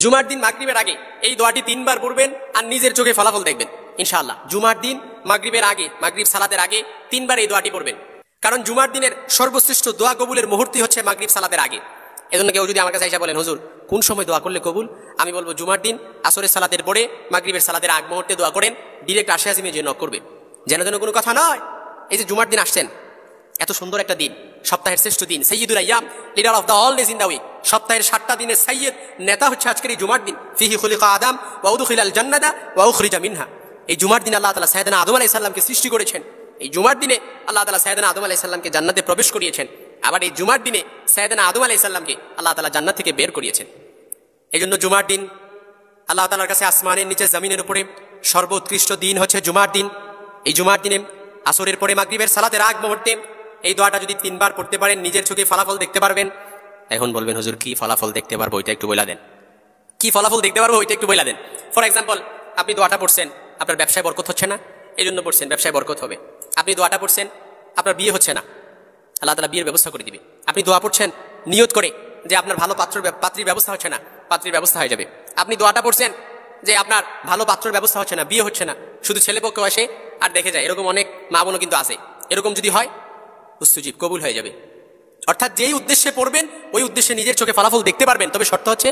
জুমার দিন মাগরিবের আগে এই দোয়াটি 3 বার পড়বেন আর নিজের চোখে ফলাফল দেখবেন ইনশাআল্লাহ। জুমার দিন মাগরিবের আগে, মাগরিব সালাতের আগে 3 বার এই দোয়াটি পড়বেন, কারণ জুমার দিনের সর্বশ্রেষ্ঠ দোয়া কবুলের মুহূর্ত হচ্ছে মাগরিব সালাতের আগে। এজন্য কেউ যদি আমার কাছে এসে বলেন হুজুর কোন সময় দোয়া করলে কবুল, আমি বলবো জুমার দিন আসরের সালাতের পরে মাগরিবের সালাতের আগ মুহূর্তে দোয়া করেন, ডিরেক্ট আশে আসিমে যে নক করবে, যেন কোনো কথা নয়। এই যে জুমার দিন আসছেন, এত সুন্দর একটা দিন, সপ্তাহের শ্রেষ্ঠ দিন, সাইয়্যিদুল আইয়াম, leader of the all days in the week, সপ্তাহের 7টা দিনের সাইয়্যিদ নেতা হচ্ছে আজকের এই জুমার দিন। ফিহি খুলিকা আদম ওয়া উদখিলাল জান্নাতা ওয়া উখরিজা মিনহা। এই জুমার দিন আল্লাহ তাআলা সাইয়েদনা আদম আলাইহিস সালামকে সৃষ্টি করেছেন। এই জুমার দিনে আল্লাহ তাআলা সাইয়েদনা আদম আলাইহিস সালামকে জান্নাতে প্রবেশ করিয়েছেন। আবার এই জুমার দিনে সাইয়েদনা আদম আলাইহিস সালামকে আল্লাহ তাআলা জান্নাত থেকে বের করিয়েছেন। এই জন্য জুমার দিন আল্লাহ তাআলার কাছে আসমানের নিচে জমিনের উপরে সর্বোৎকৃষ্ট দিন হচ্ছে জুমার দিন। এই জুমার দিনে আসরের পরে মাগরিবের সালাতের আগ মুহূর্তে এই দোয়াটা যদি 3 বার পড়তে পারেন, নিজের চোখে ফলাফল দেখতে পারবেন। এখন বলবেন হুজুর কি ফলাফল দেখতে পারবো, ওইটা একটু বলে দেন। কি ফলাফল দেখতে পারবো ওইটা একটু বলে দেন। ফর এক্সাম্পল, আপনি দোয়াটা পড়ছেন, আপনার ব্যবসায় বরকত হচ্ছে না, এই জন্য পড়ছেন ব্যবসায় বরকত হবে। আপনি দোয়াটা পড়ছেন, আপনার বিয়ে হচ্ছে না, আল্লাহ তাআলা বিয়ের ব্যবস্থা করে দিবে। আপনি দোয়া পড়ছেন নিয়ত করে যে আপনার ভালো পাত্রীর ব্যবস্থা হচ্ছে না, পাত্রীর ব্যবস্থা হয়ে যাবে। আপনি দোয়াটা পড়ছেন যে আপনার ভালো পাত্রের ব্যবস্থা হচ্ছে না, বিয়ে হচ্ছে না, শুধু ছেলে পক্ষ আসে আর দেখে যায়, এরকম অনেক মা বোনও কিন্তু আছে। এরকম যদি হয় মুস্তাজিব, কবুল হয়ে যাবে। অর্থাৎ যেই উদ্দেশ্যে পড়বেন ওই উদ্দেশ্যে নিজের চোখে ফলাফল দেখতে পারবেন। তবে শর্ত হচ্ছে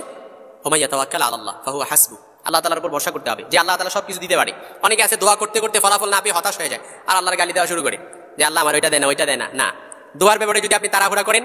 ওয়া ইয়াতাওয়াক্কাল আলাল্লাহ ফাহুয়া হাসবু, আল্লাহ তাআলার উপর ভরসা করতে হবে যে আল্লাহ তাআলা সবকিছু দিতে পারে। অনেকে আছে দোয়া করতে করতে ফলাফল না পেয়ে হতাশ হয়ে যায় আর আল্লাহর গালি দেওয়া শুরু করে যে আল্লাহ আমার ওইটা দেয় না, ওইটা দেয় না। না, দোয়ার ব্যাপারে যদি আপনি তাড়াহুড়া করেন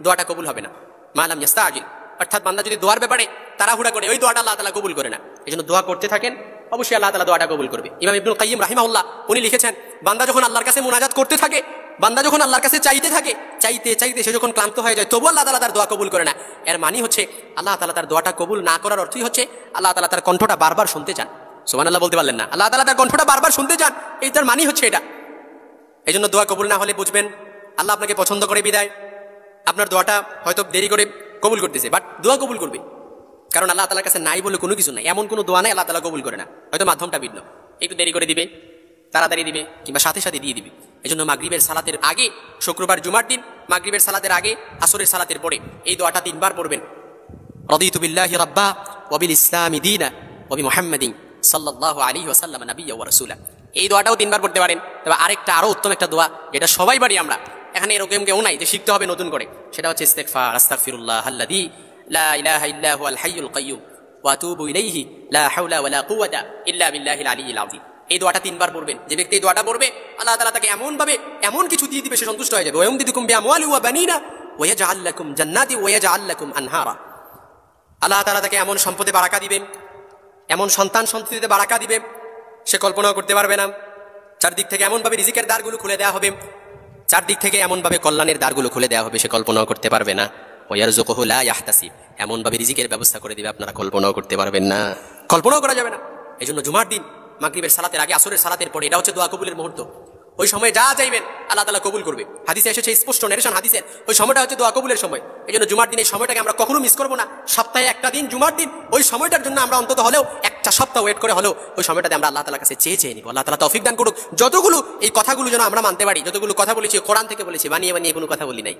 দোয়াটা কবুল হবে না। মালাম ইয়াস্তাজিল, অর্থাৎ বান্দা যদি দোয়ার ব্যাপারে তাড়াহুড়া করে ওই দোয়াটা আল্লাহ তাআলা কবুল করে না। এজন্য দোয়া করতে থাকেন, অবশ্যই আল্লাহ তাআলা দোয়াটা কবুল করবে। ইমাম ইবনুল কাইয়্যিম রাহিমাহুল্লাহ উনি লিখেছেন, বান্দা যখন আল্লাহর কাছে মুনাজাত করতে থাকে, বান্দা যখন আল্লাহর কাছে চাইতে থাকে, চাইতে চাইতে সে যখন ক্লান্ত হয়ে যায়, তবু আল্লাহ তাআলা তার দোয়া কবুল করে না। এর মানে হচ্ছে আল্লাহ তাআলা তার দোয়াটা কবুল না করার অর্থই হচ্ছে আল্লাহ তাআলা তার কণ্ঠটা বারবার শুনতে চান। সুবহানাল্লাহ বলতে পারলেন না? আল্লাহ তাআলা তার কণ্ঠটা বারবার শুনতে চান, এই তার মানে হচ্ছে এটা। এই জন্য দোয়া কবুল না হলে বুঝবেন আল্লাহ আপনাকে পছন্দ করে বিদায় আপনার দোয়াটা হয়তো দেরি করে কবুল করতেছে, বাট দোয়া কবুল করবে। কারণ আল্লাহ তাআলার কাছে নাই বলে কোনো কিছু নাই, এমন কোনো দোয়া নাই আল্লাহ তাআলা কবুল করে না। হয়তো মাধ্যমটা ভিন্ন, একটু দেরি করে দিবে, তাড়াতাড়ি দিবে, কিংবা সাথে সাথে দিয়ে দিবে। এই জন্য মাগরিবের সালাতের আগে, শুক্রবার জুমার দিন মাগরিবের সালাতের আগে, আসরের সালাতের পরে এই দোয়াটা 3 বার পড়বেন। রাদিতু বিল্লাহি রাব্বা ওয়া বিল ইসলামি দীনা ওয়া বিমুহাম্মাদিন সাল্লাল্লাহু আলাইহি ওয়াসাল্লাম নাবিয়্যা ওয়া রাসূলা। এই দোয়াটাও 3 বার পড়তে পারেন। তবে আরেকটা আরো উত্তম একটা দোয়া, যেটা সবাই পারি আমরা, এখানে এরকম কেউ নাই যে শিখতে হবে নতুন করে, সেটা হচ্ছে ইস্তিগফার। আস্তাগফিরুল্লাহ আল্লাযী লা ইলাহা ইল্লা হুয়াল হাইয়ুল কাইয়্যুম ওয়া আতুবু ইলাইহি লা হাওলা ওয়ালা কুওয়াতা ইল্লা বিল্লাহিল আলিয়্যিল আযীম। এই দোয়াটা 3 বার পড়বেন। যে ব্যক্তি এই দোয়াটা পড়বে আল্লাহ তাআলা তাকে এমন ভাবে এমন কিছু দিয়ে দিবে, সে সন্তুষ্ট হয়ে যাবে। ওয়ায়ুমদিদুকুম বিআমওয়ালিন ওয়া বানিনা ওয়া ইয়াজআল লাকুম জান্নাতিন ওয়া ইয়াজআল লাকুম আনহারা। আল্লাহ তাআলা তাকে এমন সম্পদে বারাকা দিবেন, এমন সন্তান সন্ততিতে বারাকা দিবে, সে কল্পনাও করতে পারবে না। চারদিক থেকে এমন ভাবে রিজিকের দ্বারগুলো খুলে দেওয়া হবে, চারদিক থেকে এমন ভাবে কল্যাণের দ্বারগুলো খুলে দেওয়া হবে, সে কল্পনাও করতে পারবে না। ওয়ারযুকুহু লা ইয়াহতাসিব, এমন ভাবে রিজিকের ব্যবস্থা করে দিবে আপনারা কল্পনাও করতে পারবেন না, কল্পনাও করা যাবে না। এই জন্য জুমার দিন মাগরিবের সালাতের আগে, আসরের সালাতের পরে, এটা হচ্ছে দোয়া কবুলের মুহূর্ত। ওই সময় যা চাইবেন আল্লাহ তাআলা কবুল করবে। হাদিসে এসেছে, স্পষ্ট নারেশন হাদিসের, ওই সময়টা হচ্ছে দোয়া কবুলের সময়। এই জন্য জুমার দিন এই সময়টাকে আমরা কখনো মিস করবো না। সপ্তাহে একটা দিন জুমার দিন, ওই সময়টার জন্য আমরা অন্তত হলেও একটা সপ্তাহ ওয়েট করে হলেও ওই সময়টাতে আমরা আল্লাহ তাআলার কাছে চেয়ে নিব। আল্লাহ তাআলা তৌফিক দান করুক। যতগুলো এই কথাগুলো যেন আমরা মানতে পারি, যতগুলো কথা বলেছি কোরআন থেকে বলেছি, বানিয়ে বানিয়ে কোনো কথা বলি নাই।